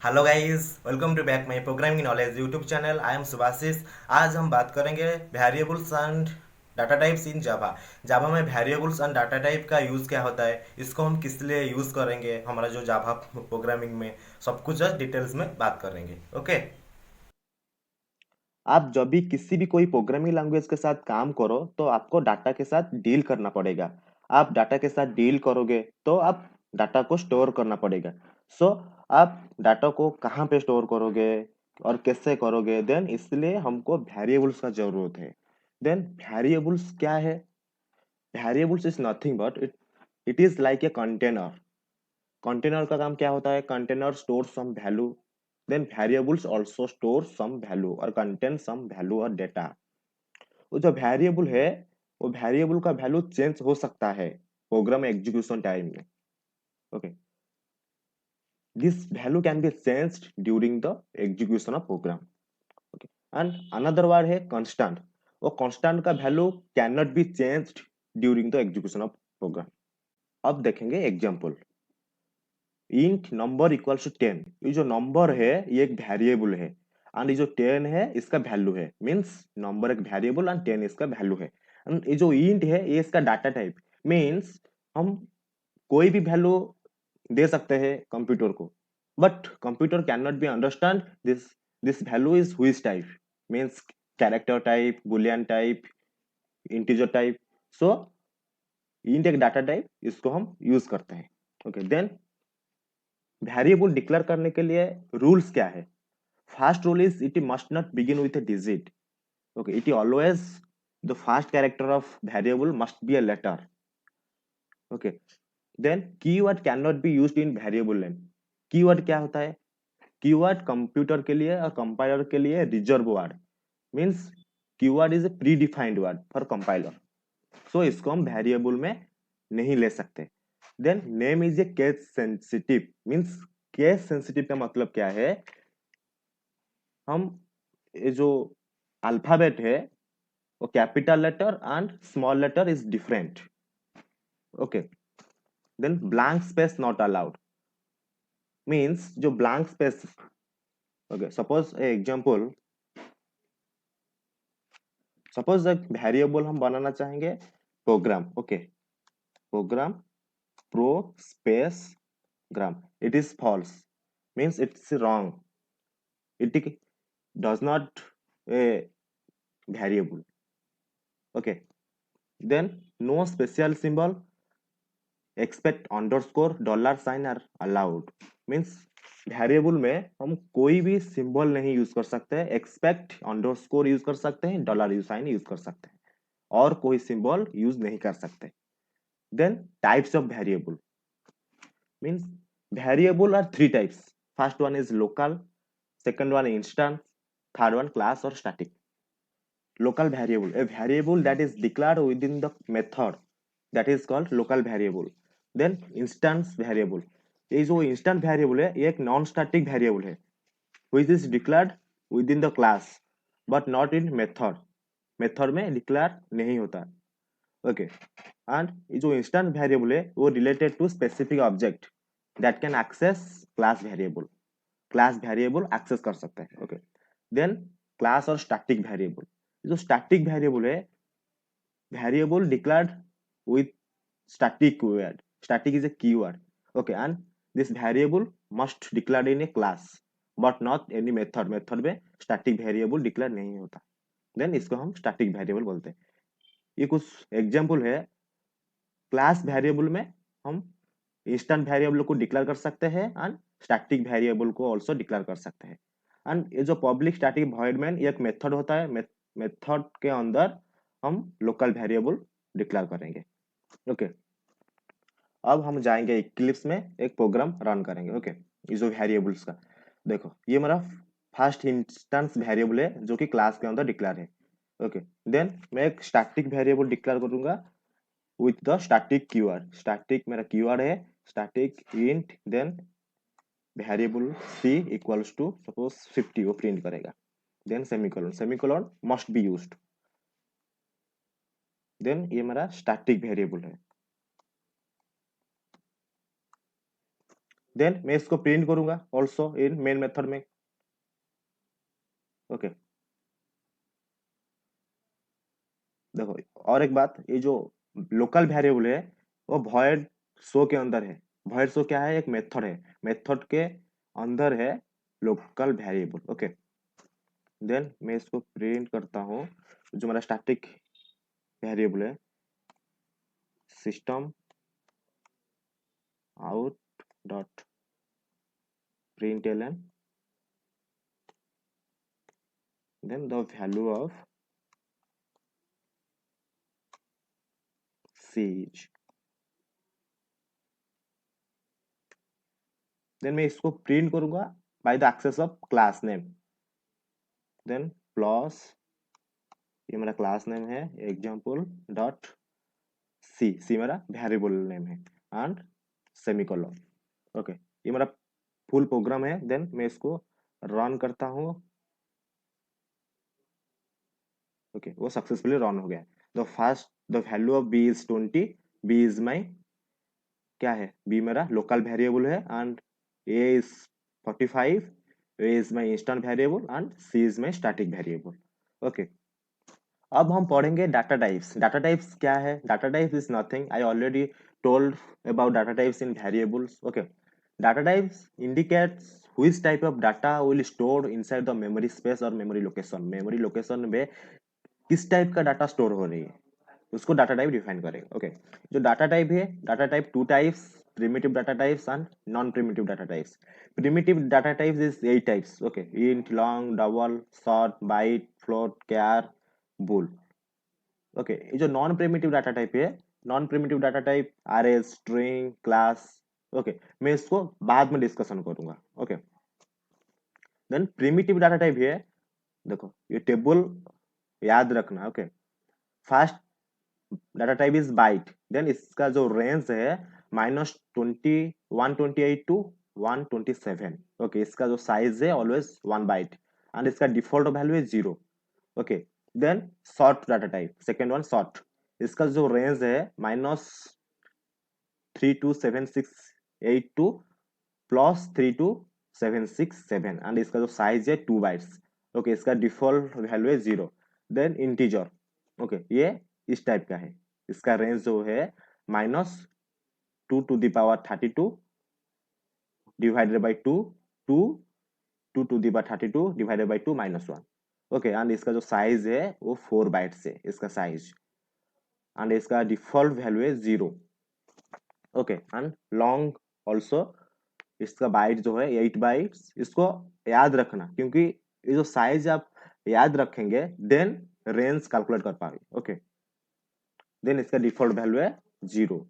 Hello guys, welcome to back my programming knowledge YouTube channel. I am Subhashis. आज हम बात करेंगे variables and data types in Java. Java में variables and data type का use क्या होता है, इसको हम किस लिए यूज़ करेंगे, हमारा जो जावा प्रोग्रामिंग में सब कुछ डिटेल्स में बात करेंगे। ओके। आप जब भी किसी भी कोई प्रोग्रामिंग लैंग्वेज के साथ काम करो तो आपको डाटा के साथ डील करना पड़ेगा। आप डाटा के साथ डील करोगे तो आप डाटा को स्टोर करना पड़ेगा। सो आप डाटा को कहाँ पे स्टोर करोगे और कैसे करोगे, देन इसलिए हमको वेरिएबल्स का जरूरत है। देन वेरिएबल्स क्या है? Variables is nothing but it is like a container. Container का काम क्या होता है? Container store some value, then variables also store some value और कंटेन सम वैल्यू और डेटा। वो जो वेरिएबल है, वो वेरिएबल का वैल्यू चेंज हो सकता है प्रोग्राम एग्जीक्यूशन टाइम में। Okay, this value can be changed during the execution of program. Okay, and another word है कांस्टेंट। वो कांस्टेंट का value can not be changed during the execution of program. अब देखेंगे example. Int number equals to 10। ये जो number है ये एक वेरिएबल है, एंड ये जो 10 है इसका वैल्यू है। मींस नंबर एक वेरिएबल एंड 10 इसका वैल्यू है। एंड ये जो इंट है ये इसका डाटा टाइप। मींस हम कोई भी वैल्यू दे सकते हैं कंप्यूटर को, but computer can not be understand this value is which type. Means character type, Boolean type, integer type. So int एक डाटा टाइप, इसको हम यूज करते हैं। ओके, देन वेरिएबल डिक्लेयर करने के लिए रूल्स क्या है? First rule is it must not begin with a digit. Okay, it always the first character of variable must be a letter. Okay, then keyword cannot be used in variable name. Keyword क्या होता है? Keyword computer के लिए और compiler के लिए reserve word. Means keyword is a predefined word for compiler. So इसको हम वेरिएबल में नहीं ले सकते। Then name is a case sensitive. Means case sensitive का मतलब क्या है? हम ये जो अल्फाबेट है वो capital letter and small letter is different. Okay, then blank space not allowed. Means जो ब्लैंक स्पेस, ओके, सपोज एक वेरिएबल हम बनाना चाहेंगे program. Okay, program pro space gram, it is false. Means it's wrong, it does not a variable. Okay, then no special symbol expect underscore dollar sign are allowed. Means variable में हम कोई भी symbol नहीं use कर सकते। Expect underscore use कर सकते हैं, डॉलर यू साइन यूज कर सकते हैं, और कोई सिंबल यूज नहीं कर सकते। Then types of variable means variable are three types. First one is local, second one instance, third one class or static. Local variable, a variable that is declared within the method, that is called local variable. Then instance variable, ये जो instant variable है ये एक non static variable है which is declared within the class but not in method. Method में declare नहीं होता। Okay, and ये जो इंस्टेंट वेरिएबल है वो related to specific object that can access class variable. Class variable access कर सकते हैं। ओके, देन क्लास और स्टैटिक वेरिएबल। जो स्टैटिक वेरिएबल है, variable declared with static keyword. Static is a keyword. Okay, and this variable must declared in a class but not any method. Method में static variable declare नहीं होता, then इसको हम static variable बोलते हैं। ये कुछ एग्जांपल है। क्लास वेरिएबल में हम इंस्टेंट वेरिएबल को डिक्लेयर कर सकते हैं एंड स्टैटिक वेरिएबल को आल्सो डिक्लेयर कर सकते हैं। एंड ये जो पब्लिक स्टैटिक वॉइड मेन ये एक मेथड होता है। मेथड के अंदर हम लोकल वेरिएबल डिक्लेयर करेंगे। ओके, अब हम जाएंगे इक्लिप्स में एक प्रोग्राम रन करेंगे। ओके, ये जो वेरिएबल्स का देखो, ये मेरा फर्स्ट इंस्टेंस वेरिएबल है जो कि क्लास के अंदर डिक्लेयर है। ओके, देन मैं एक स्टैटिक वेरिएबल डिक्लेयर करूंगा with the static keyword. Static मेरा keyword है static int, then variable c equals to suppose 50 वो प्रिंट करेगा। then semicolon, semicolon must be used। then ये मेरा static variable है। देन मैं इसको प्रिंट करूंगा ऑल्सो इन मेन मेथड में। ओके देखो और एक बात, ये जो लोकल वेरिएबल है वो void शो के अंदर है। void शो क्या है? एक मेथड है, मेथड के अंदर है लोकल वेरिएबल। ओके देन मैं इसको प्रिंट करता हूँ। जो मेरा स्टैटिक वेरिएबल है system out dot println then the value of siege। Then मैं इसको प्रिंट करूंगा by the access of class name. Then plus ये मेरा क्लास नेम है एग्जाम्पल डॉट सी मेरा वेरिएबल नेम है एंड सेमीकोलन। ओके ये मेरा फुल प्रोग्राम है। देन मैं इसको रन करता हूँ। ओके वो सक्सेसफुली रन हो गया। The value of B is 20। B is my क्या है? बी मेरा लोकल वेरिएबल है and A is 45। A is my instant variable and C is my static variable. Okay अब हम पढ़ेंगे डाटा टाइप्स। डाटा टाइप्स क्या है? Data types is nothing, I already told about data types in variables. Okay data types indicates which type of data will stored inside the memory space और memory location। memory location में किस type का data store हो रही है उसको data type define करेंगे। Okay जो डाटा टाइप है, data type two types, primitive data types and non-primitive data types। primitive data types is 8 types। okay int, long, double, short, byte, float, char, bool। Okay ये जो non primitive data type है, non primitive data type array, string, class. Okay मैं इसको बाद में discussion करूंगा। Okay then primitive data type है, देखो ये टेबल याद रखना। Okay first data type is byte. Then इसका जो रेंज है -128 टू 127। ओके इसका जो साइज है ऑलवेज 1 बाइट एंड इसका डिफॉल्ट वैल्यू है 0। Okay then short data type, second one short. इसका जो रेंज है -327682 +32767 एंड इसका जो साइज है 2 बाइट्स। ओके इसका डिफॉल्ट वैल्यू है 0। Then integer. ओके ये इस टाइप का है, इसका रेंज जो है -2 to the power 32 divided by 2 to 2 to the power 32 divided by 2 -1। Okay and इसका जो साइज है वो 4 बाइट्स है इसका साइज एंड इसका डिफॉल्ट वैल्यू है 0। ओके एंड लॉन्ग ऑल्सो, इसका बाइट जो है 8 बाइट्स। इसको याद रखना क्योंकि ये जो साइज आप याद रखेंगे देन रेंज कैलकुलेट कर पाएंगे। ओके देन इसका डिफॉल्ट वैल्यू है 0।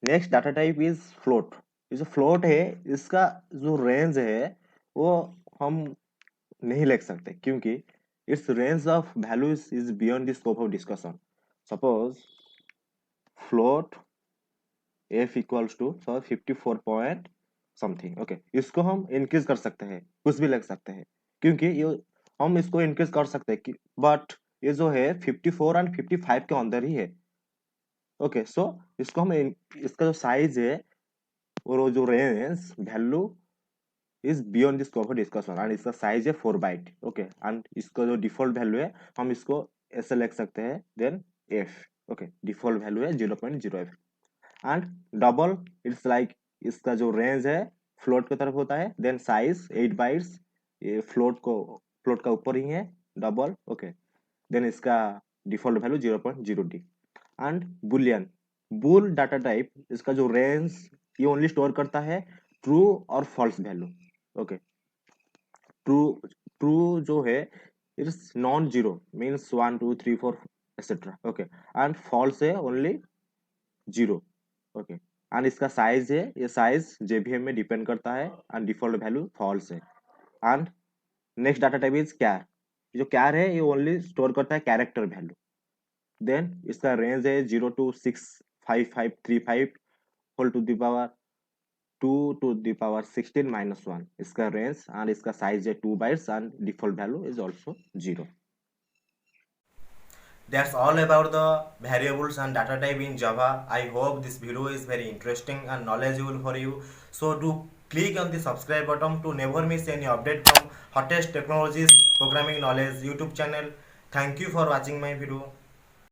Next data type is float. ये जो फ्लोट है इसका जो रेंज है वो हम नहीं लिख सकते क्योंकि it's range of values is beyond the scope of discussion. Suppose float f equals to 54 point something. Okay इसको हम इंक्रीज कर सकते हैं, कुछ भी लिख सकते हैं क्योंकि ये हम इसको इंक्रीज कर सकते हैं बट ये जो है 54 एंड 55 के अंदर ही है। ओके सो इसको हम इसका जो साइज है और वो जो range value is beyond the scope of discussion and इसका साइज है 4 बाइट। ओके एंड इसका जो डिफॉल्ट वैल्यू है हम इसको ऐसे लिख सकते हैं then f। Okay default value है 0.0f and double it's like इसका जो रेंज है फ्लोट की तरफ होता है देन साइज 8 बाइट्स। ये फ्लोट का ऊपर ही है डबल। ओके देन इसका default value 0.0d and Boolean. Bull data type इसका जो रेंज ये ओनली स्टोर करता है ट्रू और false value. Okay true true जो है it's non zero means 1 2 3 4 etcetera. Okay and false है ओनली 0। ओके एंड इसका साइज है, ये साइज जेवीएम में डिपेंड करता है एंड डिफॉल्ट वैल्यू फॉल्स है। And next data type is char. जो कैर है ये ओनली स्टोर करता है कैरेक्टर वैल्यू। देन इसका रेंज है 0 to 65535 whole to the power 2 to the power 16 -1 इसका रेंज एंड इसका साइज है 2 bytes and default value is also 0। That's all about the variables and data type in Java. I hope this video is very interesting and knowledgeable for you. So do Click on the subscribe button to never miss any update from hottest technologies programming knowledge YouTube channel. Thank you for watching my video.